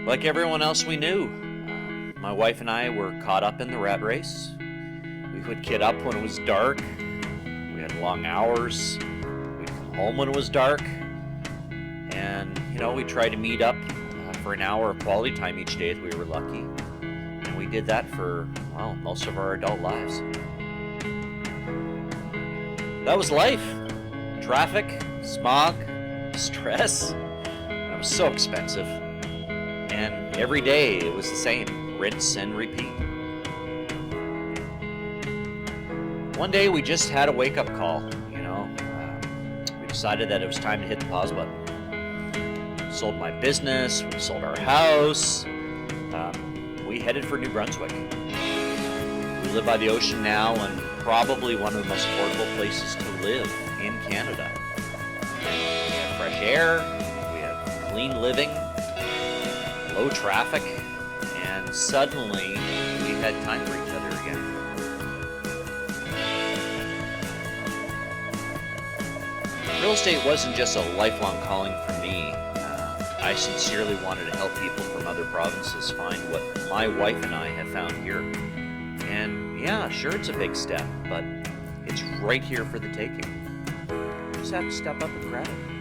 Like everyone else we knew, my wife and I were caught up in the rat race. We would get up when it was dark. We had long hours. We'd come home when it was dark. And, we tried to meet up for an hour of quality time each day if we were lucky. And we did that for, most of our adult lives. That was life. Traffic, smog, stress. And it was so expensive. And every day it was the same, rinse and repeat. One day we just had a wake-up call, we decided that it was time to hit the pause button. We sold my business, we sold our house, we headed for New Brunswick. We live by the ocean now, and probably one of the most affordable places to live in Canada. We have fresh air, we have clean living, low traffic, and suddenly we had time for each other again. Real estate wasn't just a lifelong calling for me. I sincerely wanted to help people from other provinces find what my wife and I have found here. And yeah, sure, it's a big step, but it's right here for the taking. You just have to step up and grab it.